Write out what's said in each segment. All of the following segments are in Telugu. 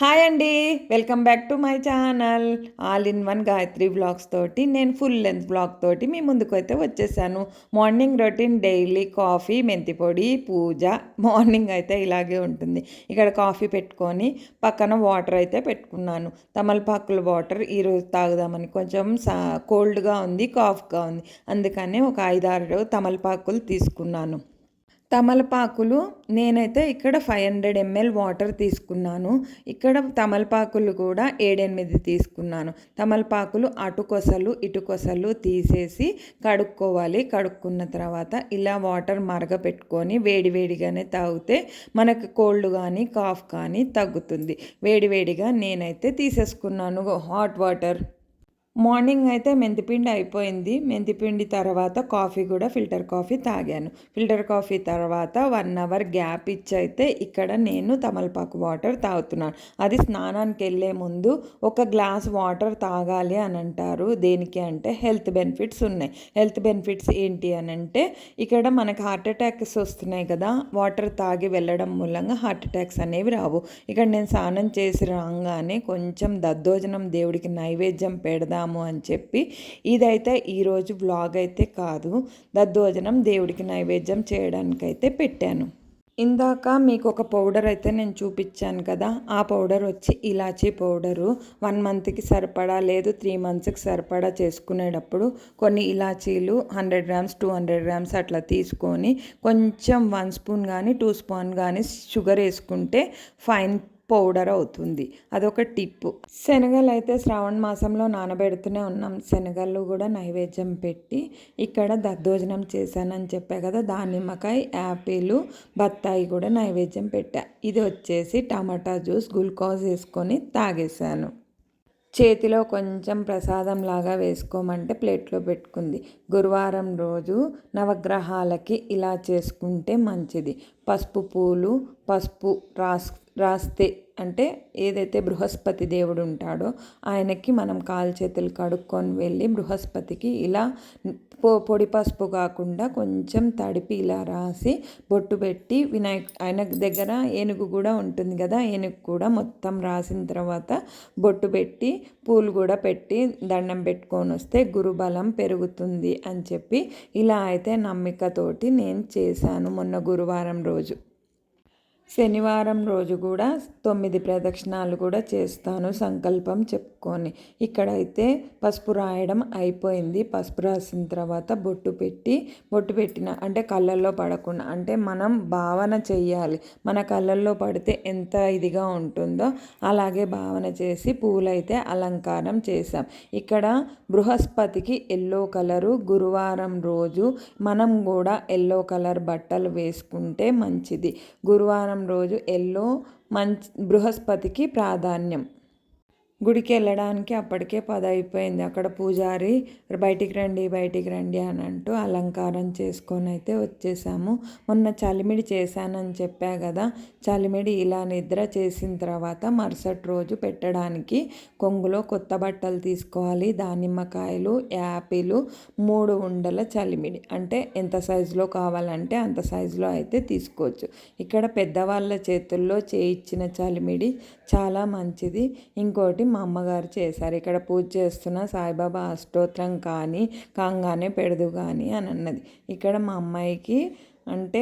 హాయ్ అండి. Welcome back to my channel. All in one Gayatri vlogs తోటి నేను ఫుల్ లెంత్ వ్లాగ్ తోటి మీ ముందుకైతే వచ్చేసాను. మార్నింగ్ రొటీన్ డైలీ కాఫీ, మెంతి పొడి, పూజ. మార్నింగ్ అయితే ఇలాగే ఉంటుంది. ఇక్కడ కాఫీ పెట్టుకొని పక్కన వాటర్ అయితే పెట్టుకున్నాను. తమలపాకుల వాటర్ ఈరోజు తాగుదామని కొంచెం కోల్డ్గా ఉంది, కాఫ్గా ఉంది. అందుకనే ఒక 5-6 తమలపాకులు తీసుకున్నాను. తమలపాకులు నేనైతే ఇక్కడ 500 ml వాటర్ తీసుకున్నాను. ఇక్కడ తమలపాకులు కూడా 7-8 తీసుకున్నాను. తమలపాకులు అటుకొసలు ఇటుకొసలు తీసేసి కడుక్కోవాలి. కడుక్కున్న తర్వాత ఇలా వాటర్ మరగపెట్టుకొని వేడివేడిగానే తాగితే మనకు కోల్డ్ కానీ కాఫ్ కానీ తగ్గుతుంది. వేడివేడిగా నేనైతే తీసేసుకున్నాను హాట్ వాటర్. మార్నింగ్ అయితే మెంతిపిండి అయిపోయింది. మెంతిపిండి తర్వాత కాఫీ కూడా ఫిల్టర్ కాఫీ తాగాను. ఫిల్టర్ కాఫీ తర్వాత 1 అవర్ గ్యాప్ ఇచ్చి అయితే ఇక్కడ నేను తమలపాకు వాటర్ తాగుతున్నాను. అది స్నానానికి వెళ్ళే ముందు ఒక గ్లాస్ వాటర్ తాగాలి అని అంటారు. దేనికి అంటే హెల్త్ బెనిఫిట్స్ ఉన్నాయి. హెల్త్ బెనిఫిట్స్ ఏంటి అని అంటే ఇక్కడ మనకు హార్ట్ అటాక్స్ వస్తున్నాయి కదా, వాటర్ తాగి వెళ్ళడం మూలంగా హార్ట్ అటాక్స్ అనేవి రావు. ఇక్కడ నేను స్నానం చేసి రాగానే కొంచెం దద్దోజనం దేవుడికి నైవేద్యం పెడదాం అని చెప్పి ఇదైతే ఈరోజు వ్లాగ్ అయితే కాదు, దద్దోజనం దేవుడికి నైవేద్యం చేయడానికైతే పెట్టాను. ఇందాక మీకు ఒక పౌడర్ అయితే నేను చూపించాను కదా, ఆ పౌడర్ వచ్చి ఇలాచీ పౌడరు. 1 మంత్కి సరిపడా లేదు 3 మంత్స్కి సరిపడా చేసుకునేటప్పుడు కొన్ని ఇలాచీలు 100 గ్రామ్స్ 200 గ్రామ్స్ అట్లా తీసుకొని కొంచెం 1 స్పూన్ కానీ 2 స్పూన్ కానీ షుగర్ వేసుకుంటే ఫైన్ పౌడర్ అవుతుంది. అదొక టిప్పు. శనగలు అయితే శ్రావణ మాసంలో నానబెడుతూనే ఉన్నాం. శనగలు కూడా నైవేద్యం పెట్టి ఇక్కడ దద్దోజనం చేశానని చెప్పా కదా, దానిమ్మకాయ, యాపిల్, బత్తాయి కూడా నైవేద్యం పెట్టా. ఇది వచ్చేసి టమాటా జ్యూస్ గ్లూకోజ్ వేసుకొని తాగేశాను. చేతిలో కొంచెం ప్రసాదం లాగా వేసుకోమంటే ప్లేట్లో పెట్టుకుంది. గురువారం రోజు నవగ్రహాలకి ఇలా చేసుకుంటే మంచిది. పసుపు పూలు, పసుపు రాస్తే అంటే ఏదైతే బృహస్పతి దేవుడు ఉంటాడో ఆయనకి మనం కాలు చేతులు కడుక్కొని వెళ్ళి బృహస్పతికి ఇలా పొడి పసుపు కాకుండా కొంచెం తడిపి ఇలా రాసి బొట్టు పెట్టి ఆయన దగ్గర ఏనుగు కూడా ఉంటుంది కదా, ఏనుగు కూడా మొత్తం రాసిన తర్వాత బొట్టు పెట్టి పూలు కూడా పెట్టి దండం పెట్టుకొని వస్తే గురుబలం పెరుగుతుంది అని చెప్పి ఇలా అయితే నమ్మికతోటి నేను చేశాను మొన్న గురువారం రోజు. శనివారం రోజు కూడా 9 ప్రదక్షిణాలు కూడా చేస్తాను సంకల్పం చెప్పుకొని. ఇక్కడైతే పసుపు రాయడం అయిపోయింది. పసుపు రాసిన తర్వాత బొట్టు పెట్టిన అంటే కళ్ళల్లో పడకుండా అంటే మనం భావన చెయ్యాలి. మన కళ్ళల్లో పడితే ఎంత ఇదిగా ఉంటుందో అలాగే భావన చేసి పూలైతే అలంకారం చేసాం. ఇక్కడ బృహస్పతికి ఎల్లో కలరు, గురువారం రోజు మనం కూడా ఎల్లో కలర్ బట్టలు వేసుకుంటే మంచిది. గురువారం రోజు ఎల్లో బృహస్పతికి ప్రాధాన్యం. గుడికి వెళ్ళడానికి అప్పటికే 10 అయిపోయింది. అక్కడ పూజారి బయటికి రండి అని అంటూ అలంకారం చేసుకొని అయితే వచ్చేసాము. మొన్న చలిమిడి చేశానని చెప్పా కదా, చలిమిడి ఇలా నిద్ర చేసిన తర్వాత మరుసటి రోజు పెట్టడానికి కొంగులో కొత్త బట్టలు తీసుకోవాలి. దానిమ్మకాయలు, యాపిల్, 3 ఉండల చలిమిడి అంటే ఎంత సైజులో కావాలంటే అంత సైజులో అయితే తీసుకోవచ్చు. ఇక్కడ పెద్దవాళ్ళ చేతుల్లో చేయించిన చలిమిడి చాలా మంచిది. ఇంకోటి మా అమ్మగారు చేశారు. ఇక్కడ పూజ చేస్తున్న సాయిబాబా అష్టోత్తరం కాగానే పెడదు కానీ అని అన్నది. ఇక్కడ మా అమ్మాయికి అంటే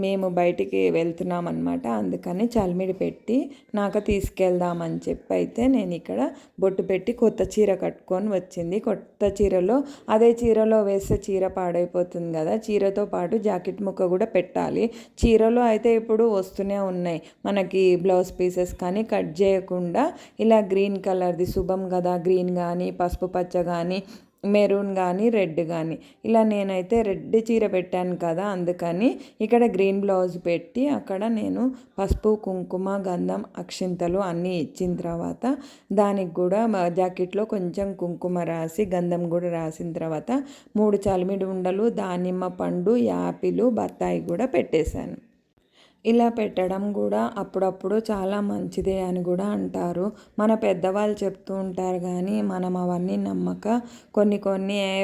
మేము బయటికి వెళ్తున్నాం అనమాట, అందుకని చలిమిడి పెట్టి నాకు తీసుకెళ్దామని చెప్పి అయితే నేను ఇక్కడ బొట్టు పెట్టి కొత్త చీర కట్టుకొని వచ్చింది. కొత్త చీరలో అదే చీరలో వేస్తే చీర పాడైపోతుంది కదా, చీరతో పాటు జాకెట్ ముక్క కూడా పెట్టాలి. చీరలో అయితే ఇప్పుడు వస్తూనే ఉన్నాయి మనకి బ్లౌజ్ పీసెస్, కానీ కట్ చేయకుండా ఇలా గ్రీన్ కలర్ది శుభం కదా, గ్రీన్ కానీ పసుపు పచ్చ కానీ మెరూన్ కానీ రెడ్ కానీ ఇలా నేనైతే రెడ్ చీర పెట్టాను కదా, అందుకని ఇక్కడ గ్రీన్ బ్లౌజ్ పెట్టి అక్కడ నేను పసుపు, కుంకుమ, గంధం, అక్షింతలు అన్నీ ఇచ్చిన తర్వాత దానికి కూడా జాకెట్లో కొంచెం కుంకుమ రాసి గంధం కూడా రాసిన తర్వాత 3 చలిమిడి ఉండలు, దానిమ్మ పండు, యాపిల్, బత్తాయి కూడా పెట్టేశాను. ఇలా పెట్టడం కూడా అప్పుడప్పుడు చాలా మంచిదే అని కూడా అంటారు. మన పెద్దవాళ్ళు చెప్తూ ఉంటారు కానీ మనం అవన్నీ నమ్మక కొన్ని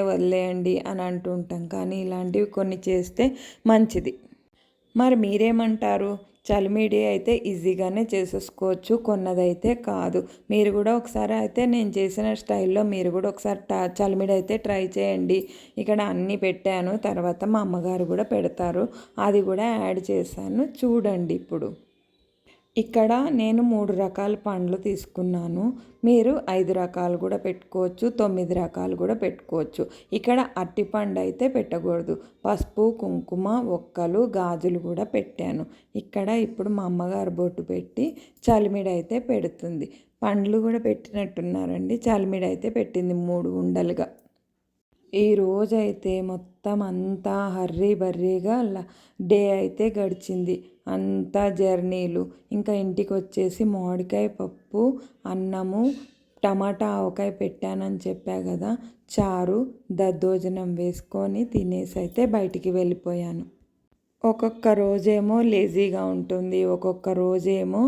వదిలేయండి అని అంటూ ఉంటాం. కానీ ఇలాంటివి కొన్ని చేస్తే మంచిది. మరి మీరేమంటారు? చలిమిడి అయితే ఈజీగానే చేసేసుకోవచ్చు, కొన్నదైతే కాదు. మీరు కూడా ఒకసారి అయితే నేను చేసిన స్టైల్లో మీరు కూడా ఒకసారి చలిమిడి అయితే ట్రై చేయండి. ఇక్కడ అన్నీ పెట్టాను, తర్వాత మా అమ్మగారు కూడా పెడతారు, అది కూడా యాడ్ చేశాను చూడండి. ఇప్పుడు ఇక్కడ నేను 3 రకాల పండ్లు తీసుకున్నాను. మీరు 5 రకాలు కూడా పెట్టుకోవచ్చు, 9 రకాలు కూడా పెట్టుకోవచ్చు. ఇక్కడ అరటిపండు అయితే పెట్టకూడదు. పసుపు, కుంకుమ, ఒక్కలు, గాజులు కూడా పెట్టాను. ఇక్కడ ఇప్పుడు మా అమ్మగారు బొట్టు పెట్టి చలిమిడి అయితే పెడుతుంది. పండ్లు కూడా పెట్టినట్టున్నారండి. చలిమిడి అయితే పెట్టింది 3 ఉండలుగా. ఈ రోజైతే మొత్తం అంతా హర్రీ బర్రీగా డే అయితే గడిచింది. అంతా జర్నీలు. ఇంకా ఇంటికి వచ్చేసి మామిడికాయ పప్పు, అన్నము, టమాటా ఆవకాయ పెట్టానని చెప్పా కదా, చారు, దద్దోజనం వేసుకొని తినేసి అయితే బయటికి వెళ్ళిపోయాను. ఒక్కొక్క రోజేమో లేజీగా ఉంటుంది, ఒక్కొక్క రోజేమో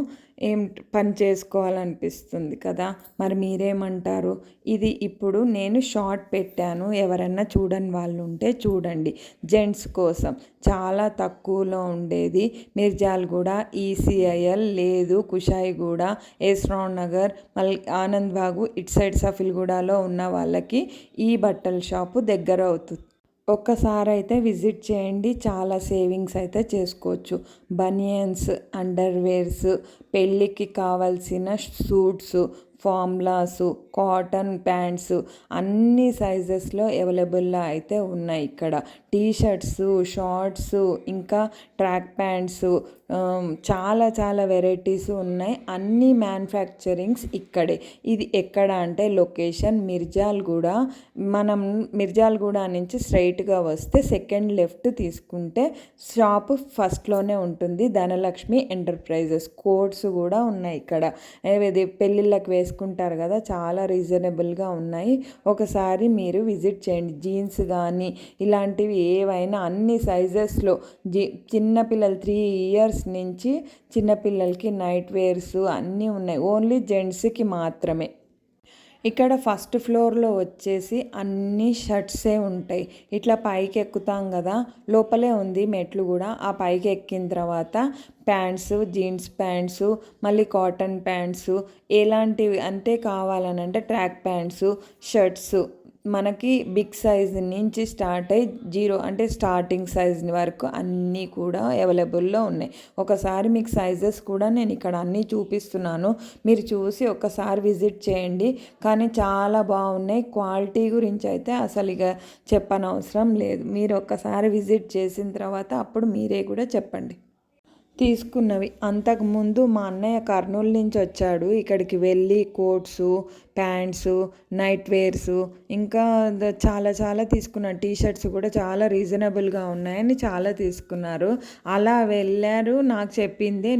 ఏం పని చేసుకోవాలనిపిస్తుంది కదా. మరి మీరేమంటారు? ఇది ఇప్పుడు నేను షార్ట్ పెట్టాను, ఎవరన్నా చూడని వాళ్ళు ఉంటే చూడండి. జెంట్స్ కోసం చాలా తక్కువలో ఉండేది. మిర్జాలగూడ, ఈసీఐఎల్ లేదు, కుషాయిగూడ, యశ్రావ్ నగర్, మళ్ళీ ఆనంద్ బాగు ఇటు సైడ్ సఫిల్గూడలో ఉన్న వాళ్ళకి ఈ బట్టల షాపు దగ్గర అవుతుంది. ఒక్కసారి అయితే విజిట్ చేయండి, చాలా సేవింగ్స్ అయితే చేసుకోవచ్చు. బనియన్స్, అండర్వేర్స్, పెళ్ళికి కావాల్సిన సూట్స్, ఫార్ములాసు, కాటన్ ప్యాంట్స్ అన్ని సైజెస్లో అవైలబుల్లో అయితే ఉన్నాయి. ఇక్కడ టీషర్ట్స్, షార్ట్స్, ఇంకా ట్రాక్ ప్యాంట్స్, చాలా చాలా వెరైటీస్ ఉన్నాయి. అన్ని మ్యానుఫ్యాక్చరింగ్స్ ఇక్కడే. ఇది ఎక్కడ అంటే లొకేషన్ మిర్జాలగూడ. మనం మిర్జాలగూడ నుంచి స్ట్రైట్గా వస్తే సెకండ్ లెఫ్ట్ తీసుకుంటే షాపు ఫస్ట్లోనే ఉంటుంది. ధనలక్ష్మి ఎంటర్ప్రైజెస్ కోడ్స్ కూడా ఉన్నాయి ఇక్కడ. ఇది పెళ్ళిళ్ళకి వేసుకుంటారు కదా, చాలా రీజనబుల్గా ఉన్నాయి. ఒకసారి మీరు విజిట్ చేయండి. జీన్స్ కానీ ఇలాంటివి ఏవైనా అన్ని సైజెస్లో చిన్నపిల్లలు 3 ఇయర్స్ నుంచి చిన్నపిల్లలకి నైట్ వేర్స్ అన్నీ ఉన్నాయి. ఓన్లీ జెంట్స్కి మాత్రమే. ఇక్కడ ఫస్ట్ ఫ్లోర్లో వచ్చేసి అన్ని షర్ట్సే ఉంటాయి. ఇట్లా పైకి ఎక్కుతాం కదా, లోపలే ఉంది మెట్లు కూడా. ఆ పైకి ఎక్కిన తర్వాత ప్యాంట్స్, జీన్స్ ప్యాంట్స్, మళ్ళీ కాటన్ ప్యాంట్స్, ఎలాంటివి అంటే కావాలనంటే ట్రాక్ ప్యాంట్స్, షర్ట్స్ మనకి బిగ్ సైజ్ నుంచి స్టార్ట్ అయ్యి 0 అంటే స్టార్టింగ్ సైజ్ వరకు అన్నీ కూడా అవైలబుల్లో ఉన్నాయి. ఒకసారి మీకు సైజెస్ కూడా నేను ఇక్కడ అన్నీ చూపిస్తున్నాను, మీరు చూసి ఒకసారి విజిట్ చేయండి. కానీ చాలా బాగున్నాయి. క్వాలిటీ గురించి అయితే అసలు ఇక చెప్పనవసరం లేదు. మీరు ఒక్కసారి విజిట్ చేసిన తర్వాత అప్పుడు మీరే కూడా చెప్పండి తీసుకున్నవి. అంతకుముందు మా అన్నయ్య కర్నూలు నుంచి వచ్చాడు. ఇక్కడికి వెళ్ళి కోట్సు, ప్యాంట్సు, నైట్ వేర్సు, ఇంకా చాలా చాలా తీసుకున్నాడు. టీషర్ట్స్ కూడా చాలా రీజనబుల్గా ఉన్నాయని చాలా తీసుకున్నారు. అలా వెళ్ళారు. నాకు చెప్పిందే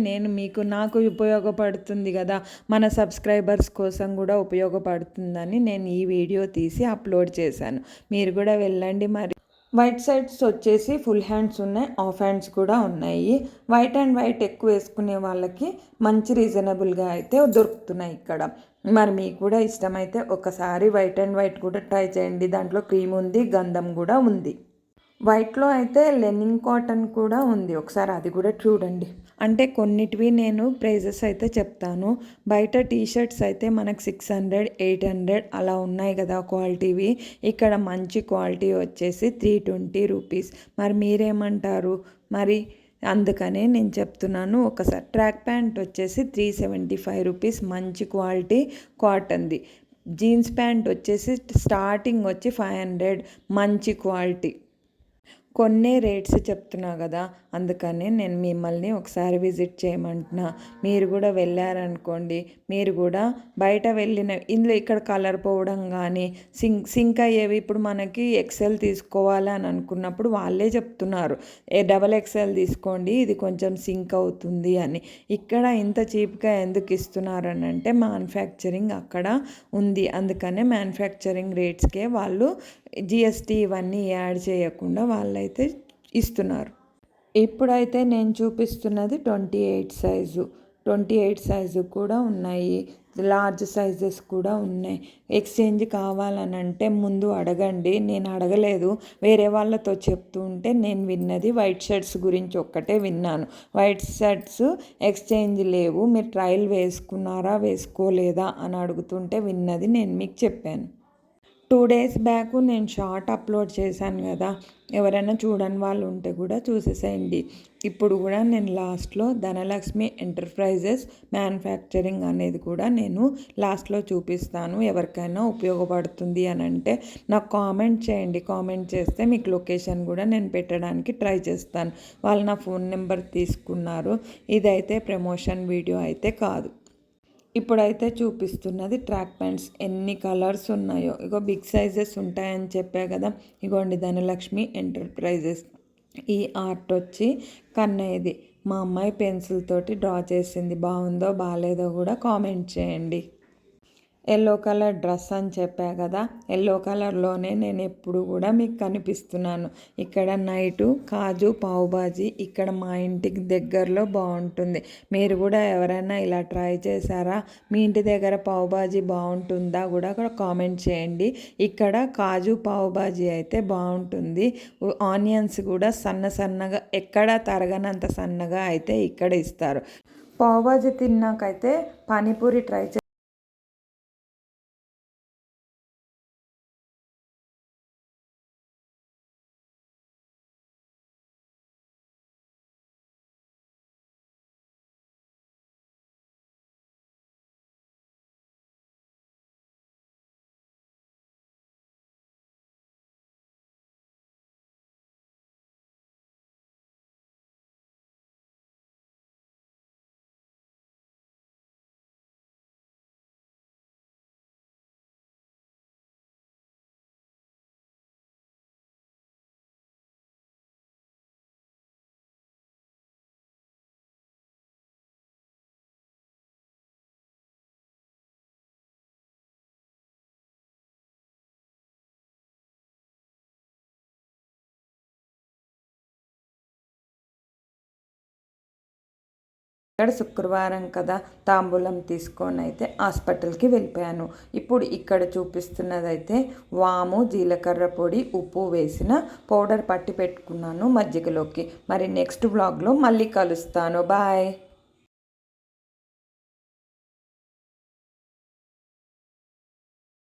నాకు ఉపయోగపడుతుంది కదా, మన సబ్స్క్రైబర్స్ కోసం కూడా ఉపయోగపడుతుందని నేను ఈ వీడియో తీసి అప్లోడ్ చేశాను. మీరు కూడా వెళ్ళండి. మరి వైట్ సైడ్స్ వచ్చేసి ఫుల్ హ్యాండ్స్ ఉన్నాయి, హాఫ్ హ్యాండ్స్ కూడా ఉన్నాయి. వైట్ అండ్ వైట్ ఎక్కువ వేసుకునే వాళ్ళకి మంచి రీజనబుల్గా అయితే దొరుకుతున్నాయి ఇక్కడ. మరి మీకు కూడా ఇష్టమైతే ఒకసారి వైట్ అండ్ వైట్ కూడా ట్రై చేయండి. దాంట్లో క్రీమ్ ఉంది, గంధం కూడా ఉంది. వైట్లో అయితే లెనిన్ కాటన్ కూడా ఉంది, ఒకసారి అది కూడా చూడండి. అంటే కొన్నిటివి నేను ప్రైజెస్ అయితే చెప్తాను. బయట టీషర్ట్స్ అయితే మనకు 600, 800 అలా ఉన్నాయి కదా క్వాలిటీవి. ఇక్కడ మంచి క్వాలిటీ వచ్చేసి 320 రూపీస్. మరి మీరేమంటారు? మరి అందుకనే నేను చెప్తున్నాను. ఒకసారి ట్రాక్ ప్యాంట్ వచ్చేసి 375 రూపీస్, మంచి క్వాలిటీ కాటన్ది. జీన్స్ ప్యాంట్ వచ్చేసి స్టార్టింగ్ వచ్చి 500, మంచి క్వాలిటీ. కొన్నే రేట్స్ చెప్తున్నా కదా, అందుకనే నేను మిమ్మల్ని ఒకసారి విజిట్ చేయమంటున్నా. మీరు కూడా వెళ్ళారనుకోండి, మీరు కూడా బయట వెళ్ళిన ఇందులో ఇక్కడ కలర్ పోవడం కానీ సింక్ అయ్యేవి. ఇప్పుడు మనకి ఎక్సెల్ తీసుకోవాలి అని అనుకున్నప్పుడు వాళ్ళే చెప్తున్నారు డబల్ ఎక్సెల్ తీసుకోండి, ఇది కొంచెం సింక్ అవుతుంది అని. ఇక్కడ ఇంత చీప్గా ఎందుకు ఇస్తున్నారని అంటే మ్యానుఫ్యాక్చరింగ్ అక్కడ ఉంది, అందుకనే మ్యానుఫ్యాక్చరింగ్ రేట్స్కే వాళ్ళు జిఎస్టీ ఇవన్నీ యాడ్ చేయకుండా వాళ్ళైతే ఇస్తున్నారు. ఇప్పుడైతే నేను చూపిస్తున్నది 28 సైజు. 28 సైజు కూడా ఉన్నాయి. లార్జ్ సైజెస్ కూడా ఉన్నాయి. ఎక్స్చేంజ్ కావాలనంటే ముందు అడగండి. నేను అడగలేదు, వేరే వాళ్ళతో చెప్తూ ఉంటే నేను విన్నది వైట్ షర్ట్స్ గురించి ఒక్కటే విన్నాను. వైట్ షర్ట్స్ ఎక్స్చేంజ్ లేవు, మీరు ట్రయల్ వేసుకున్నారా వేసుకోలేదా అని అడుగుతుంటే విన్నది నేను మీకు చెప్పాను. 2 డేస్ బ్యాక్ నేను షార్ట్ అప్లోడ్ చేశాను కదా, ఎవరైనా చూడని వాళ్ళు ఉంటే కూడా చూసేసేయండి. ఇప్పుడు కూడా నేను లాస్ట్లో ధనలక్ష్మి ఎంటర్ప్రైజెస్ మ్యానుఫ్యాక్చరింగ్ అనేది కూడా నేను లాస్ట్లో చూపిస్తాను. ఎవరికైనా ఉపయోగపడుతుంది అని అంటే నాకు కామెంట్ చేయండి. కామెంట్ చేస్తే మీకు లొకేషన్ కూడా నేను పెట్టడానికి ట్రై చేస్తాను. వాళ్ళు నా ఫోన్ నెంబర్ తీసుకున్నారు. ఇదైతే ప్రమోషన్ వీడియో అయితే కాదు. ఇప్పుడైతే చూపిస్తున్నది ట్రాక్ ప్యాంట్స్. ఎన్ని కలర్స్ ఉన్నాయో, ఇగో బిగ్ సైజెస్ ఉంటాయని చెప్పా కదా. ఇగోండి ధనలక్ష్మి ఎంటర్ప్రైజెస్. ఈ ఆర్ట్ వచ్చి కన్నయ్యది. మా అమ్మాయి పెన్సిల్ తోటి డ్రా చేసింది. బాగుందో బాగాలేదో కూడా కామెంట్ చేయండి. ఎల్లో కలర్ డ్రెస్ అని చెప్పా కదా, ఎల్లో కలర్లోనే నేను ఎప్పుడు కూడా మీకు కనిపిస్తున్నాను. ఇక్కడ నైటు కాజు పావుబాజీ ఇక్కడ మా ఇంటికి దగ్గరలో బాగుంటుంది. మీరు కూడా ఎవరైనా ఇలా ట్రై చేశారా? మీ ఇంటి దగ్గర పావుబాజీ బాగుంటుందా కూడా కామెంట్ చేయండి. ఇక్కడ కాజు పావుబాజీ అయితే బాగుంటుంది. ఆనియన్స్ కూడా సన్న సన్నగా, ఎక్కడ తరగనంత సన్నగా అయితే ఇక్కడ ఇస్తారు. పావుబాజీ తిన్నాకైతే పానీపూరి ట్రై ఇక్కడ శుక్రవారం కదా, తాంబూలం తీసుకొని అయితే హాస్పిటల్కి వెళ్ళిపోయాను. ఇప్పుడు ఇక్కడ చూపిస్తున్నదైతే వాము, జీలకర్ర పొడి, ఉప్పు వేసిన పౌడర్ పట్టి పెట్టుకున్నాను మజ్జిగలోకి. మరి నెక్స్ట్ వ్లాగ్లో మళ్ళీ కలుస్తాను. బాయ్.